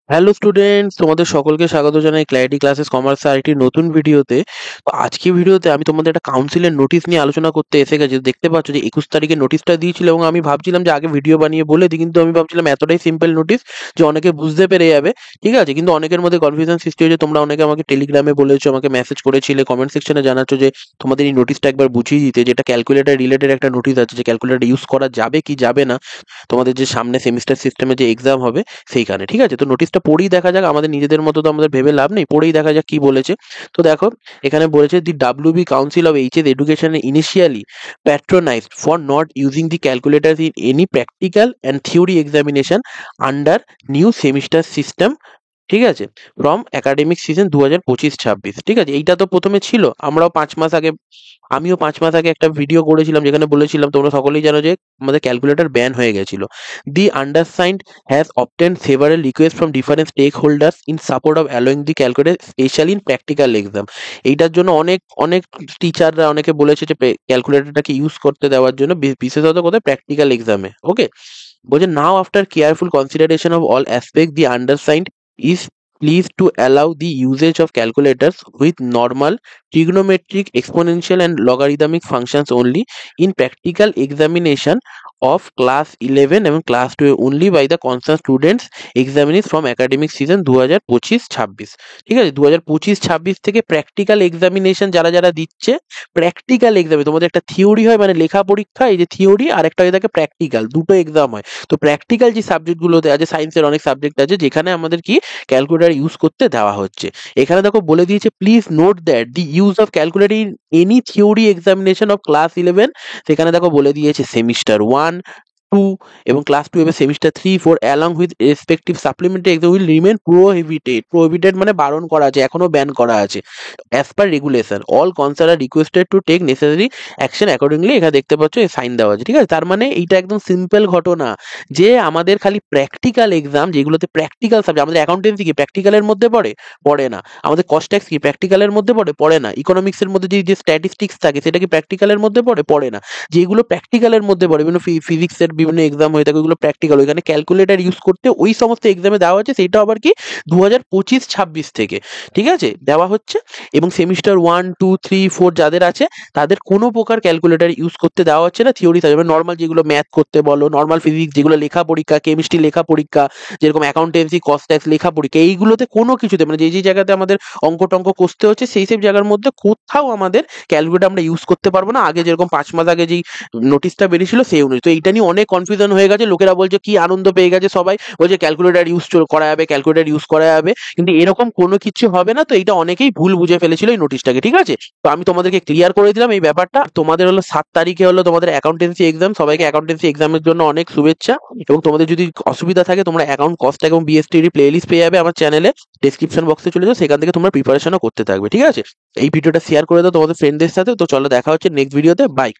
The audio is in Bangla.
হ্যালো স্টুডেন্টস, তোমাদের সকলকে স্বাগত জানাই ক্ল্যারিটি ক্লাসেস কমার্স আর একটি নতুন ভিডিওতে। তো আজকে ভিডিওতে আমি তোমাদের একটা কাউন্সিলের নোটিশ নিয়ে আলোচনা করতে এসে গেছি। দেখতে পাচ্ছ যে 21 তারিখে নোটিশটা দিয়েছিল এবং আমি ভাবছিলাম যে আগে ভিডিও বানিয়ে বলে দিই, কিন্তু আমি ভাবছিলাম এতটাই সিম্পল নোটিশ যে অনেকে বুঝতে পেরে যাবে। ঠিক আছে, কিন্তু অনেকের মধ্যে কনফিউশন সৃষ্টি হয়েছে। তোমরা অনেকে আমাকে টেলিগ্রামে বলেছো, আমাকে মেসেজ করেছিলে, কমেন্ট সেকশনে জানাচ্ছ যে তোমাদের এই নোটিশটা একবার বুঝিয়ে দিতে, যেটা ক্যালকুলেটর রিলেটেড একটা নোটিশ আছে, যে ক্যালকুলেটর ইউজ করা যাবে কি যাবে না তোমাদের যে সামনে সেমিস্টার সিস্টেমে যে এক্সাম হবে সেইখানে। ঠিক আছে, তো নোটিশটা পড়েই দেখা যাক। আমাদের নিজেদের মতো তো আমাদের ভেবে লাভ নেই, পড়েই দেখা যাক কি বলেছে। তো দেখো, এখানে বলেছে the WB council of HS education initially patronized for not using the calculators in any practical and theory examination under new semester system। ঠিক আছে, ফ্রম একাডেমিক সিজন 2025-26। ঠিক আছে, এইটা তো প্রথমে ছিল। আমিও 5 মাস আগে একটা ভিডিও করেছিলাম যেখানে বলেছিলাম, তোমরা সকলেই জানো যে আমাদের ক্যালকুলেটর ব্যান হয়ে গেছিল। The undersigned has obtained several requests from different stakeholders in support of allowing the calculator especially in practical exam। এইটার জন্য অনেক অনেক টিচাররা অনেকে বলেছে যে ক্যালকুলেটরটাকে ইউজ করতে দেওয়ার জন্য, বিশেষত কোথায় প্র্যাকটিক্যাল এক্সামে। ওকে, বলছে now after careful consideration of all aspect the undersigned is pleased to allow the usage of calculators with normal trigonometric exponential and logarithmic functions only in practical examination of class 11 এবং class 12 only by the concerned students examinees from academic season 2025-26। ঠিক আছে, 2025-26 থেকে প্র্যাকটিক্যাল এক্সামিনেশন যারা যারা দিচ্ছে, প্র্যাকটিক্যাল এক্সামে তোমাদের একটা থিওরি হয়, মানে লেখা পরীক্ষা, এই যে থিওরি, আর একটা হয়ে থাকে প্র্যাকটিক্যাল, দুটো এক্সাম হয়। তো প্র্যাকটিক্যাল যে সাবজেক্টগুলোতে আছে, সায়েন্সের অনেক সাবজেক্ট আছে যেখানে আমাদের কি ক্যালকুলেটর ইউজ করতে দেওয়া হচ্ছে। এখানে দেখো বলে দিয়েছে, please note that the use of calculator in any theory examination of class 11। সেখানে দেখো বলে দিয়েছে সেমিস্টার 1, 2 এবং ক্লাস 2 এবং semester 3, 4 along with respective supplementary exam will remain prohibited মানে বারণ করা আছে, এখনো ব্যান করা আছে। As per regulation all concerned are requested to take necessary action accordingly. এখানে দেখতে পাচ্ছ সাইন দেওয়া আছে। ঠিক আছে, তার মানে এইটা একদম সিম্পল ঘটনা যে আমাদের খালি প্র্যাকটিক্যাল এক্সাম, যেগুলোতে প্র্যাকটিক্যাল সাবজেক্ট, আমাদের অ্যাকাউন্টেন্সি কি প্র্যাকটিক্যালের মধ্যে পড়ে না। আমাদের কস্ট ট্যাক্স কি প্র্যাকটিক্যালের মধ্যে পড়ে না। ইকোনমিক্সের মধ্যে যে স্ট্যাটিস্টিক্স থাকে সেটা কি প্র্যাকটিক্যালের মধ্যে পড়ে না। যেগুলো প্র্যাকটিক্যালের মধ্যে পড়ে, বিভিন্ন ফিজিক্সের বিভিন্ন এক্সাম হয়ে থাকে, ওইগুলো প্র্যাকটিক্যাল, ওইখানে ক্যালকুলেটর ইউজ করতে ওই সমস্ত এক্সামে দেওয়া হচ্ছে। সেটা আবার কি 2025-26 থেকে ঠিক আছে দেওয়া হচ্ছে। এবং সেমিস্টার 1, 2, 3, 4 যাদের আছে তাদের কোনো প্রকার ক্যালকুলেটর ইউজ করতে দেওয়া হচ্ছে না। থিওরি থাকবে নর্মাল, যেগুলো ম্যাথ করতে বলো, নর্মাল ফিজিক্স যেগুলো লেখা পরীক্ষা, কেমিস্ট্রি লেখা পরীক্ষা, যেরকম অ্যাকাউন্টেন্সি কস্ট ট্যাক্স লেখা পরীক্ষা, এইগুলোতে কোনো কিছুতে মানে যে জায়গাতে আমাদের অঙ্ক টঙ্ক কষতে হচ্ছে সেই সব জায়গার মধ্যে কোথাও আমাদের ক্যালকুলেটর আমরা ইউজ করতে পারবো না। আগে যেরকম 5 মাস আগে যেই নোটিশটা বেরিয়েছিল সেই অনুযায়ী। তো এইটা নিয়ে অনেক কনফিউশন হয়ে গেছে, লোকেরা বলছে কি আনন্দ পেয়ে গেছে, সবাই বলছে ক্যালকুলেটর ইউজ করা যাবে, ক্যালকুলেটর ইউজ করা যাবে, কিন্তু এরকম কোনো কিছু হবে না। তো এইটা অনেকেই ভুল বুঝে ফেলেছিল এই নোটিশটাকে। ঠিক আছে, তো আমি তোমাদেরকে ক্লিয়ার করে দিলাম এই ব্যাপারটা। তোমাদের হলো 7 তারিখে হলো তোমাদের অ্যাকাউন্টেন্সি এক্সাম। সবাইকে অ্যাকাউন্টেন্সি এক্সামের জন্য অনেক শুভেচ্ছা। এবং তোমাদের যদি অসুবিধা থাকে, তোমরা অ্যাকাউন্ট কস্ট এবং বিএসটি প্লে লিস্ট পেয়ে যাবে আমার চ্যানেলে, ডেসক্রিপশন বক্সে চলে যাও, সেখান থেকে তোমরা প্রিপারেশনও করতে থাকবে। ঠিক আছে, এই ভিডিওটা শেয়ার করে দাও তোমাদের ফ্রেন্ডদের সাথে। তো চলো দেখা হচ্ছে নেক্সট ভিডিওতে, বাই।